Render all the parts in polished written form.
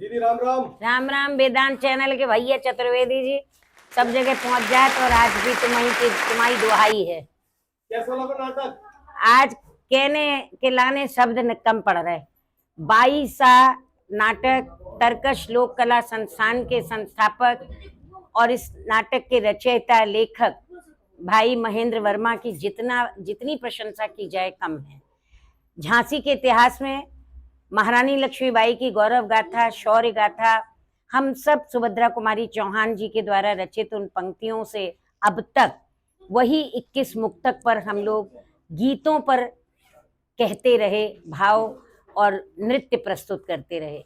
दीदी राम राम। राम राम। वेदांत चैनल के भैया चतुर्वेदी जी सब जगह पहुंच जाए तो और आज भी तुम्हारी दुहाई है। कैसा लगा नाटक? आज कहने के लाने शब्द कम पड़ रहे। 22 नाटक तरकश लोक कला संस्थान के संस्थापक और इस नाटक के रचयिता लेखक भाई महेंद्र वर्मा की जितनी प्रशंसा की जाए कम है। झांसी के इतिहास में महारानी लक्ष्मीबाई की गौरव गाथा, शौर्य गाथा, हम सब सुभद्रा कुमारी चौहान जी के द्वारा रचित उन पंक्तियों से अब तक वही 21 मुक्तक पर हम लोग गीतों पर कहते रहे, भाव और नृत्य प्रस्तुत करते रहे।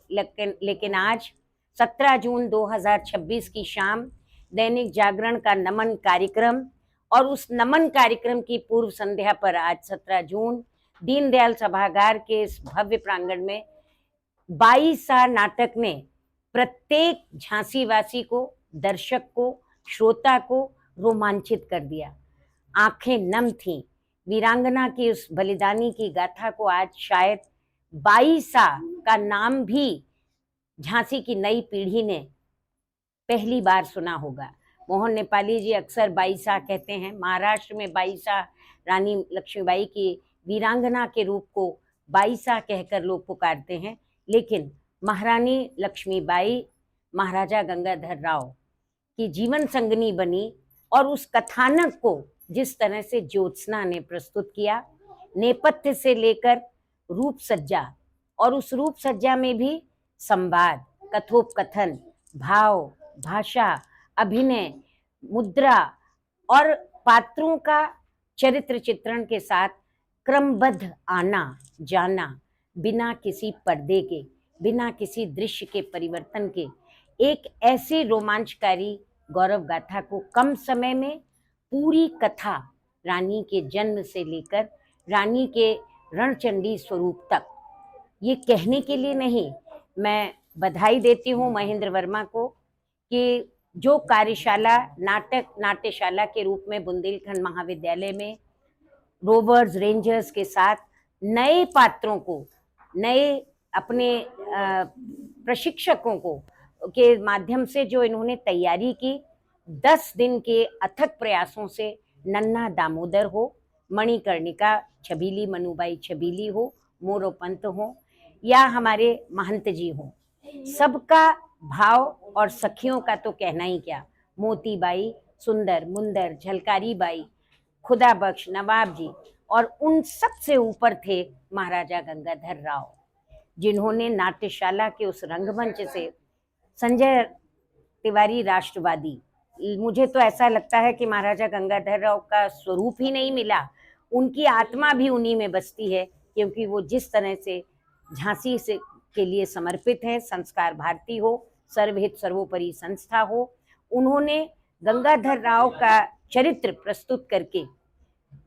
लेकिन आज 17 जून 2026 की शाम दैनिक जागरण का नमन कार्यक्रम और उस नमन कार्यक्रम की पूर्व संध्या पर आज 17 जून दीनदयाल सभागार के इस भव्य प्रांगण में 22 नाटक ने प्रत्येक झांसी वासी को, दर्शक को, श्रोता को रोमांचित कर दिया। आंखें नम थीं। वीरांगना की उस बलिदानी की गाथा को आज शायद 22 का नाम भी झांसी की नई पीढ़ी ने पहली बार सुना होगा। मोहन नेपाली जी अक्सर 22 कहते हैं। महाराष्ट्र में 22 रानी लक्ष्मीबाई की वीरांगना के रूप को 22 कहकर लोग पुकारते हैं, लेकिन महारानी लक्ष्मीबाई महाराजा गंगाधर राव की जीवन संगनी बनी और उस कथानक को जिस तरह से ज्योत्सना ने प्रस्तुत किया, नेपथ्य से लेकर रूप सज्जा, और उस रूप सज्जा में भी संवाद, कथोपकथन, भाव, भाषा, अभिनय, मुद्रा और पात्रों का चरित्र चित्रण के साथ क्रमबद्ध आना जाना, बिना किसी पर्दे के, बिना किसी दृश्य के परिवर्तन के, एक ऐसी रोमांचकारी गौरव गाथा को कम समय में पूरी कथा, रानी के जन्म से लेकर रानी के रणचंडी स्वरूप तक, ये कहने के लिए नहीं, मैं बधाई देती हूँ महेंद्र वर्मा को कि जो कार्यशाला नाट्यशाला के रूप में बुंदेलखंड महाविद्यालय में रोवर्स रेंजर्स के साथ नए पात्रों को, नए अपने प्रशिक्षकों को के माध्यम से जो इन्होंने तैयारी की, 10 दिन के अथक प्रयासों से नन्ना दामोदर हो, मणिकर्णिका छबीली, मनुबाई छबीली हो, मोरोपंत हो या हमारे महंत जी हो, सबका भाव और सखियों का तो कहना ही क्या। मोतीबाई, सुंदर, मुंदर, झलकारी बाई, खुदा बख्श, नवाब जी, और उन सब से ऊपर थे महाराजा गंगाधर राव, जिन्होंने नाट्यशाला के उस रंगमंच से संजय तिवारी राष्ट्रवादी, मुझे तो ऐसा लगता है कि महाराजा गंगाधर राव का स्वरूप ही नहीं मिला, उनकी आत्मा भी उन्हीं में बसती है, क्योंकि वो जिस तरह से झांसी से के लिए समर्पित है, संस्कार भारती हो, सर्वहित सर्वोपरि संस्था हो, उन्होंने गंगाधर राव का चरित्र प्रस्तुत करके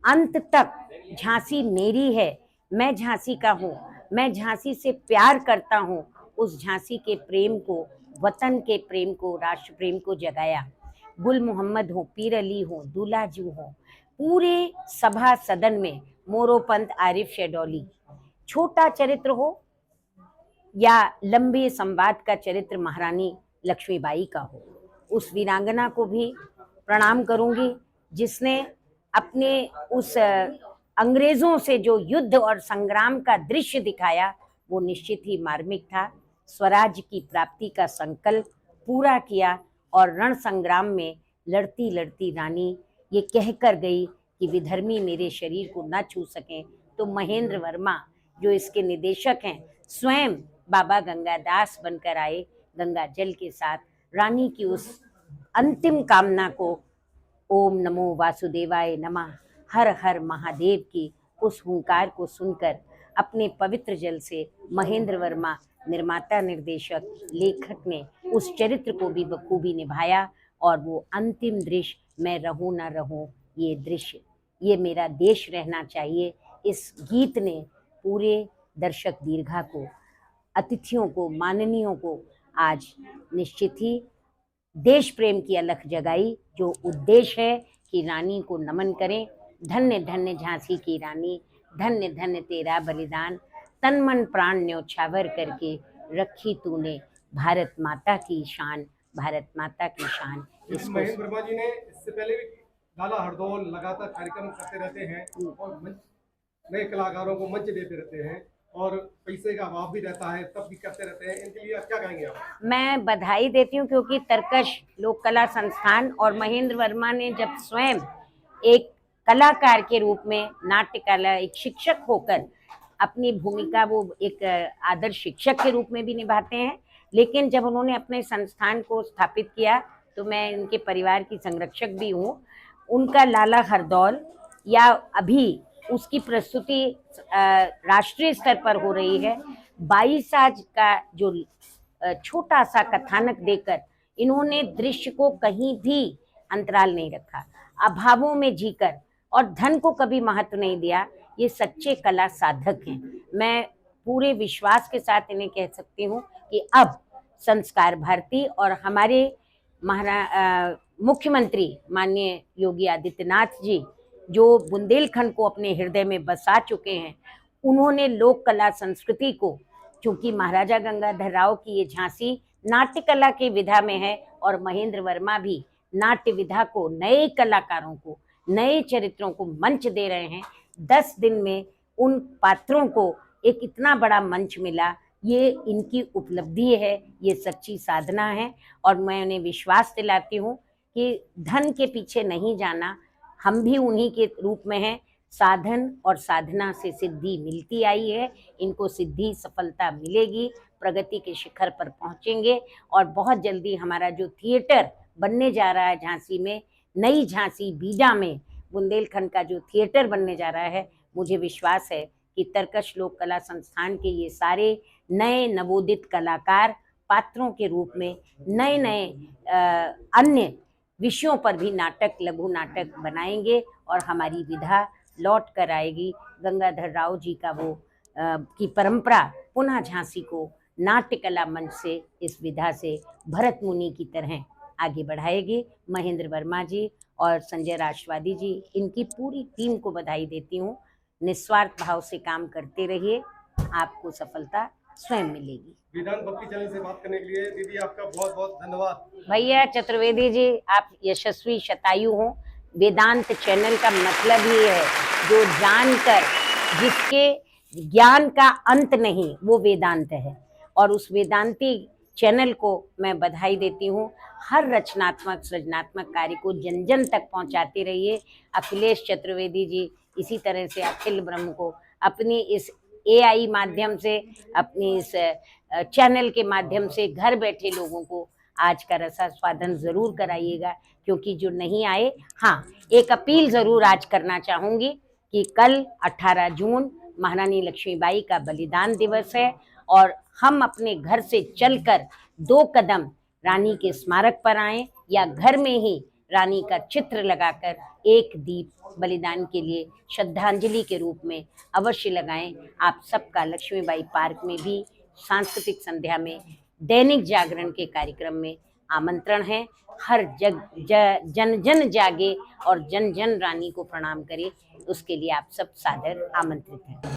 अंत तक झांसी मेरी है, मैं झांसी का हूँ, मैं झांसी से प्यार करता हूँ, उस झांसी के प्रेम को, वतन के प्रेम को, राष्ट्र प्रेम को जगाया। गुल मोहम्मद हो, पीर अली हो, दूल्हाजू हो, पूरे सभा सदन में मोरोपंत, आरिफ शेडोली, छोटा चरित्र हो या लंबे संवाद का चरित्र महारानी लक्ष्मीबाई का हो, उस वीरांगना को भी प्रणाम करूंगी जिसने अपने उस अंग्रेजों से जो युद्ध और संग्राम का दृश्य दिखाया, वो निश्चित ही मार्मिक था। स्वराज की प्राप्ति का संकल्प पूरा किया और रण संग्राम में लड़ती लड़ती रानी ये कहकर गई कि विधर्मी मेरे शरीर को न छू सकें, तो महेंद्र वर्मा जो इसके निदेशक हैं, स्वयं बाबा गंगादास बनकर आए, गंगा जल के साथ रानी की उस अंतिम कामना को, ओम नमो वासुदेवाय नमः, हर हर महादेव की उस हुंकार को सुनकर अपने पवित्र जल से महेंद्र वर्मा निर्माता, निर्देशक, लेखक ने उस चरित्र को भी बखूबी निभाया। और वो अंतिम दृश्य, मैं रहूं ना रहूं, ये दृश्य, ये मेरा देश रहना चाहिए, इस गीत ने पूरे दर्शक दीर्घा को, अतिथियों को, माननीयों को आज निश्चित ही देश प्रेम की अलख जगाई। जो उद्देश्य है कि रानी को नमन करें, धन्य धन्य झांसी की रानी, धन्य धन्य तेरा बलिदान, तन मन प्राण न्योछावर करके रखी तूने भारत माता की शान, भारत माता की शान। इसको महेंद्र वर्मा जी ने इससे पहले भी लाला हरदौल लगातार कार्यक्रम करते रहते हैं और नए कलाकारों को मंच देते रहते हैं और पैसे का अभाव भी रहता है, तब भी करते रहते हैं। इनके लिए आप क्या कहेंगे आप? मैं बधाई देती हूँ, क्योंकि तरकश लोक कला संस्थान और महेंद्र वर्मा ने जब स्वयं एक कलाकार के रूप में नाट्य कला, एक शिक्षक होकर अपनी भूमिका वो एक आदर्श शिक्षक के रूप में भी निभाते हैं, लेकिन जब उन्होंने अपने संस्थान को स्थापित किया तो मैं उनके परिवार की संरक्षक भी हूँ। उनका लाला हरदौल या अभी उसकी प्रस्तुति राष्ट्रीय स्तर पर हो रही है, 22 साज का जो छोटा सा कथानक देकर इन्होंने दृश्य को कहीं भी अंतराल नहीं रखा, अभावों में जीकर, और धन को कभी महत्व नहीं दिया। ये सच्चे कला साधक हैं। मैं पूरे विश्वास के साथ इन्हें कह सकती हूँ कि अब संस्कार भारती और हमारे मुख्यमंत्री माननीय योगी आदित्यनाथ जी, जो बुंदेलखंड को अपने हृदय में बसा चुके हैं, उन्होंने लोक कला संस्कृति को, चूंकि महाराजा गंगाधर राव की ये झांसी नाट्य कला की विधा में है और महेंद्र वर्मा भी नाट्य विधा को, नए कलाकारों को, नए चरित्रों को मंच दे रहे हैं। 10 दिन में उन पात्रों को एक इतना बड़ा मंच मिला, ये इनकी उपलब्धि है, ये सच्ची साधना है। और मैं उन्हें विश्वास दिलाती हूँ कि धन के पीछे नहीं जाना, हम भी उन्हीं के रूप में हैं। साधन और साधना से सिद्धि मिलती आई है, इनको सिद्धि सफलता मिलेगी, प्रगति के शिखर पर पहुंचेंगे। और बहुत जल्दी हमारा जो थिएटर बनने जा रहा है झांसी में, नई झांसी बीजा में बुंदेलखंड का जो थिएटर बनने जा रहा है, मुझे विश्वास है कि तरकश लोक कला संस्थान के ये सारे नए नवोदित कलाकार पात्रों के रूप में नए नए अन्य विषयों पर भी नाटक, लघु नाटक बनाएंगे और हमारी विधा लौट कर आएगी। गंगाधर राव जी का वो की परंपरा पुनः झांसी को नाट्य कला मंच से, इस विधा से भरत मुनि की तरह आगे बढ़ाएगी। महेंद्र वर्मा जी और संजय राष्ट्रवादी जी, इनकी पूरी टीम को बधाई देती हूँ। निस्वार्थ भाव से काम करते रहिए, आपको सफलता स्वयं मिलेगी। वेदांत भक्ति चैनल से बात करने के लिए दीदी आपका बहुत बहुत धन्यवाद। भैया चतुर्वेदी जी, आप यशस्वी शतायु हो। वेदांत चैनल का मतलब ही है जो जानकर, जिसके ज्ञान का अंत नहीं, वो वेदांत है। और उस वेदांती चैनल को मैं बधाई देती हूँ। हर रचनात्मक सृजनात्मक कार्य को जन जन तक पहुँचाते रहिए। अखिलेश चतुर्वेदी जी इसी तरह से अखिल ब्रह्म को अपनी इस AI माध्यम से, अपनी इस चैनल के माध्यम से घर बैठे लोगों को आज का रसास्वादन ज़रूर कराइएगा। क्योंकि जो नहीं आए, हाँ, एक अपील ज़रूर आज करना चाहूँगी कि कल 18 जून महारानी लक्ष्मीबाई का बलिदान दिवस है और हम अपने घर से चलकर 2 कदम रानी के स्मारक पर आएं या घर में ही रानी का चित्र लगाकर एक दीप बलिदान के लिए श्रद्धांजलि के रूप में अवश्य लगाएं। आप सबका लक्ष्मीबाई पार्क में भी सांस्कृतिक संध्या में, दैनिक जागरण के कार्यक्रम में आमंत्रण है। हर जन जन जागे और जन जन रानी को प्रणाम करे, उसके लिए आप सब सादर आमंत्रित हैं।